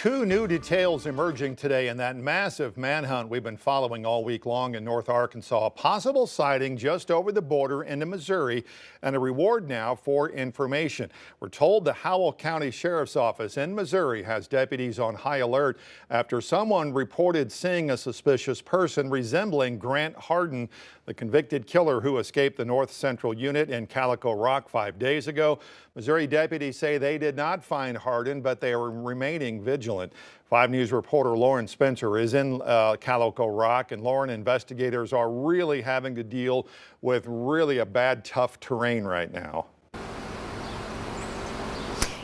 Two new details emerging today in that massive manhunt we've been following all week long in North Arkansas. A possible sighting just over the border into Missouri and a reward now for information. We're told the Howell County Sheriff's Office in Missouri has deputies on high alert after someone reported seeing a suspicious person resembling Grant Hardin, the convicted killer who escaped the North Central Unit in Calico Rock 5 days ago. Missouri deputies say they did not find Hardin, but they are remaining vigilant. 5 News reporter Lauren Spencer is in Calico Rock. And Lauren, investigators are really having to deal with really a bad, tough terrain right now.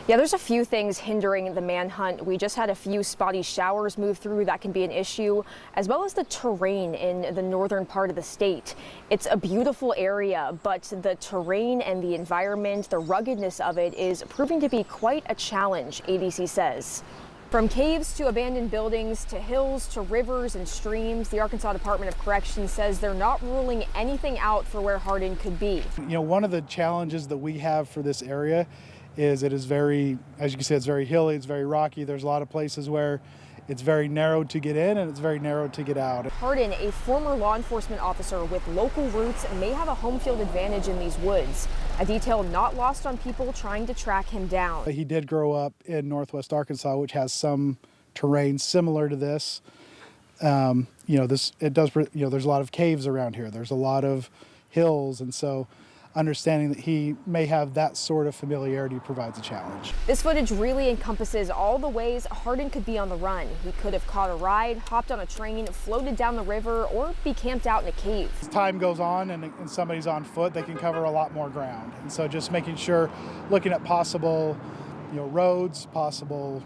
Yeah, there's a few things hindering the manhunt. We just had a few spotty showers move through. That can be an issue, as well as the terrain in the northern part of the state. It's a beautiful area, but the terrain and the environment, the ruggedness of it is proving to be quite a challenge, ADC says. From caves to abandoned buildings to hills to rivers and streams, the Arkansas Department of Corrections says they're not ruling anything out for where Hardin could be. You know, one of the challenges that we have for this area is it is very, as you can see, it's very hilly, it's very rocky. There's a lot of places where it's very narrow to get in and it's very narrow to get out. Hardin, a former law enforcement officer with local roots, may have a home field advantage in these woods. A detail not lost on people trying to track him down. He did grow up in northwest Arkansas, which has some terrain similar to this. You know, there's a lot of caves around here. There's a lot of hills, and so understanding that he may have that sort of familiarity provides a challenge. This footage really encompasses all the ways Hardin could be on the run. He could have caught a ride, hopped on a train, floated down the river, or be camped out in a cave. As time goes on and somebody's on foot, they can cover a lot more ground. And so just making sure, looking at possible, roads, possible,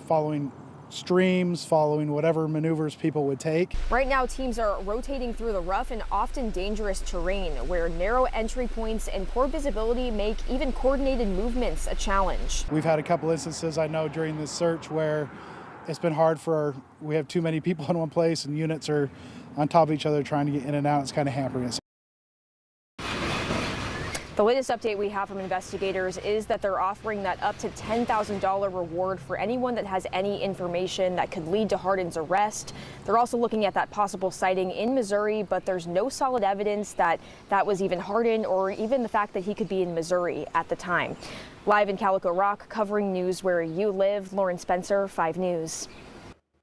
following streams, following whatever maneuvers people would take. Right now, teams are rotating through the rough and often dangerous terrain where narrow entry points and poor visibility make even coordinated movements a challenge. We've had a couple instances, I know, during this search where it's been hard we have too many people in one place and units are on top of each other trying to get in and out. It's kind of hampering us. The latest update we have from investigators is that they're offering that up to $10,000 reward for anyone that has any information that could lead to Hardin's arrest. They're also looking at that possible sighting in Missouri, but there's no solid evidence that that was even Hardin or even the fact that he could be in Missouri at the time. Live in Calico Rock, covering news where you live, Lauren Spencer, 5 News.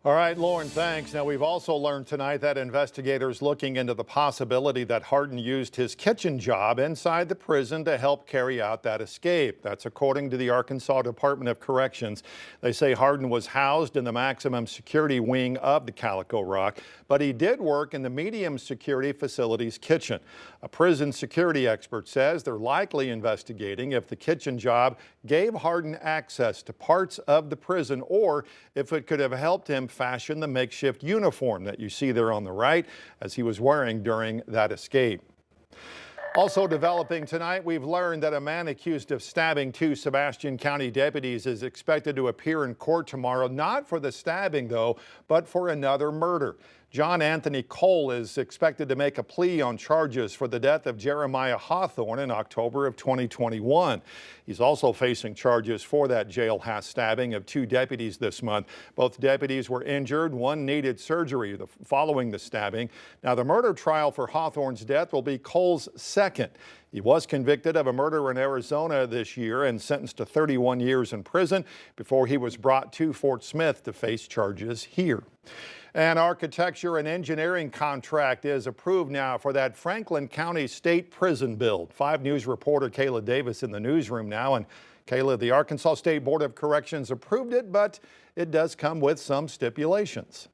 All right, Lauren, thanks. Now, we've also learned tonight that investigators looking into the possibility that Hardin used his kitchen job inside the prison to help carry out that escape. That's according to the Arkansas Department of Corrections. They say Hardin was housed in the maximum security wing of the Calico Rock, but he did work in the medium security facility's kitchen. A prison security expert says they're likely investigating if the kitchen job gave Hardin access to parts of the prison or if it could have helped him fashion the makeshift uniform that you see there on the right as he was wearing during that escape. Also developing tonight, we've learned that a man accused of stabbing 2 Sebastian County deputies is expected to appear in court tomorrow, not for the stabbing though, but for another murder. John Anthony Cole is expected to make a plea on charges for the death of Jeremiah Hawthorne in October of 2021. He's also facing charges for that jailhouse stabbing of 2 deputies this month. Both deputies were injured. One needed surgery following the stabbing. Now, the murder trial for Hawthorne's death will be Cole's second. He was convicted of a murder in Arizona this year and sentenced to 31 years in prison before he was brought to Fort Smith to face charges here. An architecture and engineering contract is approved now for that Franklin County State Prison build. 5 News reporter Kayla Davis in the newsroom now. And Kayla, the Arkansas State Board of Corrections approved it, but it does come with some stipulations.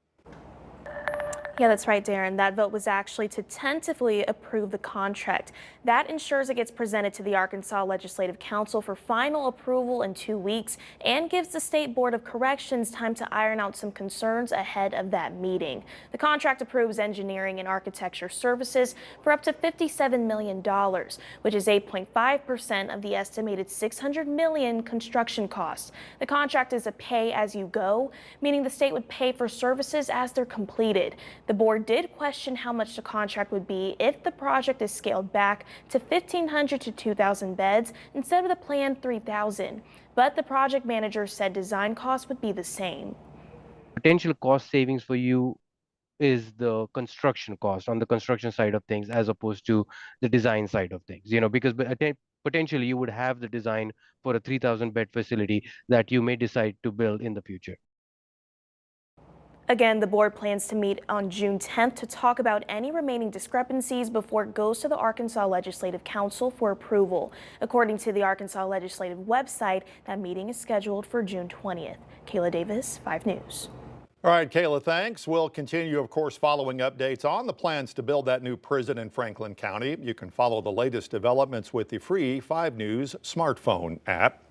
Yeah, that's right, Darren. That vote was actually to tentatively approve the contract. That ensures it gets presented to the Arkansas Legislative Council for final approval in 2 weeks and gives the State Board of Corrections time to iron out some concerns ahead of that meeting. The contract approves engineering and architecture services for up to $57 million, which is 8.5% of the estimated $600 million construction costs. The contract is a pay-as-you-go, meaning the state would pay for services as they're completed. The board did question how much the contract would be if the project is scaled back to 1,500 to 2,000 beds instead of the planned 3,000. But the project manager said design costs would be the same. Potential cost savings for you is the construction cost on the construction side of things as opposed to the design side of things, because potentially you would have the design for a 3,000 bed facility that you may decide to build in the future. Again, the board plans to meet on June 10th to talk about any remaining discrepancies before it goes to the Arkansas Legislative Council for approval. According to the Arkansas Legislative website, that meeting is scheduled for June 20th. Kayla Davis, 5 News. All right, Kayla, thanks. We'll continue, of course, following updates on the plans to build that new prison in Franklin County. You can follow the latest developments with the free 5 News smartphone app.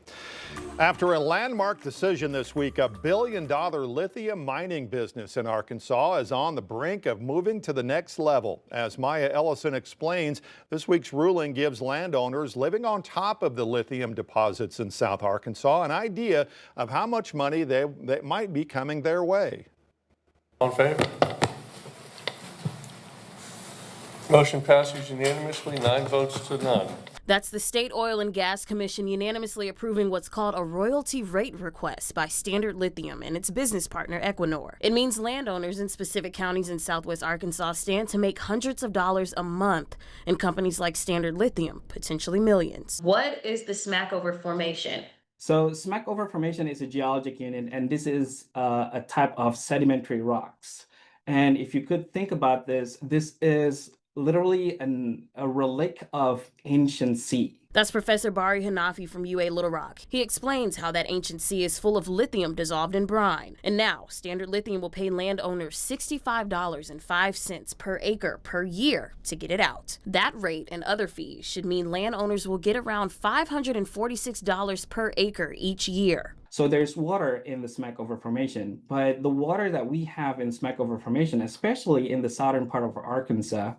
After a landmark decision this week, a billion-dollar lithium mining business in Arkansas is on the brink of moving to the next level. As Maya Ellison explains, this week's ruling gives landowners living on top of the lithium deposits in South Arkansas an idea of how much money that might be coming their way. All in favor? Motion passes unanimously, 9 votes to none. That's the State Oil and Gas Commission unanimously approving what's called a royalty rate request by Standard Lithium and its business partner Equinor. It means landowners in specific counties in southwest Arkansas stand to make hundreds of dollars a month, and companies like Standard Lithium potentially millions. What is the Smackover Formation? So Smackover Formation is a geologic unit, and this is a type of sedimentary rocks. And if you could think about this, this is literally a relic of ancient sea. That's Professor Bari Hanafi from UA Little Rock. He explains how that ancient sea is full of lithium dissolved in brine. And now, Standard Lithium will pay landowners $65.05 per acre per year to get it out. That rate and other fees should mean landowners will get around $546 per acre each year. So there's water in the Smackover Formation, but the water that we have in Smackover Formation, especially in the southern part of Arkansas,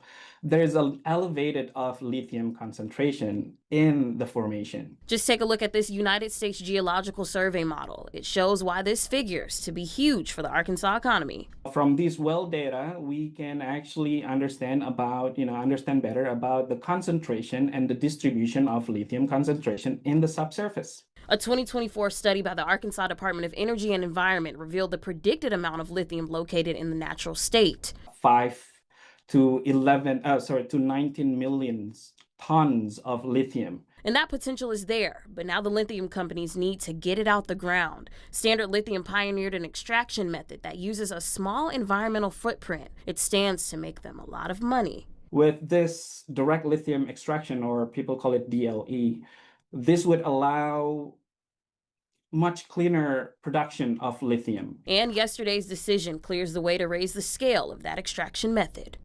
there's an elevated of lithium concentration in the formation. Just take a look at this United States Geological Survey model. It shows why this figures to be huge for the Arkansas economy. From these well data, we can actually understand better about the concentration and the distribution of lithium concentration in the subsurface. A 2024 study by the Arkansas Department of Energy and Environment revealed the predicted amount of lithium located in the natural state. 19 million tons of lithium. And that potential is there, but now the lithium companies need to get it out the ground. Standard Lithium pioneered an extraction method that uses a small environmental footprint. It stands to make them a lot of money. With this direct lithium extraction, or people call it DLE, this would allow much cleaner production of lithium. And yesterday's decision clears the way to raise the scale of that extraction method.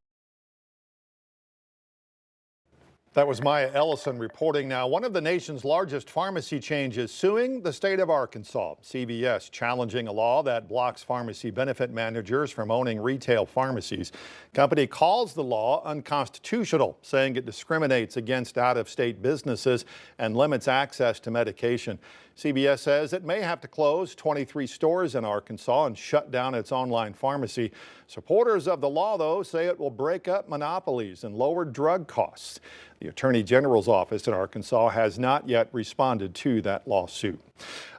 That was Maya Ellison reporting. Now, one of the nation's largest pharmacy chains is suing the state of Arkansas. CVS challenging a law that blocks pharmacy benefit managers from owning retail pharmacies. Company calls the law unconstitutional, saying it discriminates against out-of-state businesses and limits access to medication. CVS says it may have to close 23 stores in Arkansas and shut down its online pharmacy. Supporters of the law, though, say it will break up monopolies and lower drug costs. The Attorney General's office in Arkansas has not yet responded to that lawsuit.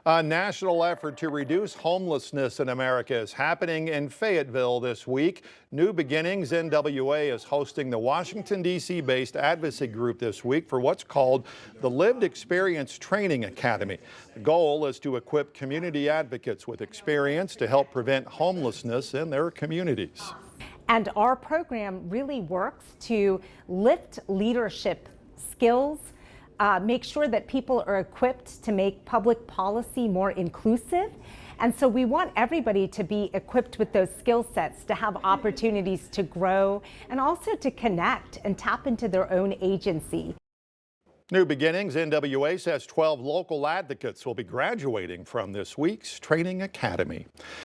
A national effort to reduce homelessness in America is happening in Fayetteville this week. New Beginnings NWA is hosting the Washington, D.C. based advocacy group this week for what's called the Lived Experience Training Academy. The goal is to equip community advocates with experience to help prevent homelessness in their communities. And our program really works to lift leadership skills, make sure that people are equipped to make public policy more inclusive. And so we want everybody to be equipped with those skill sets, to have opportunities to grow and also to connect and tap into their own agency. New Beginnings NWA says 12 local advocates will be graduating from this week's training academy.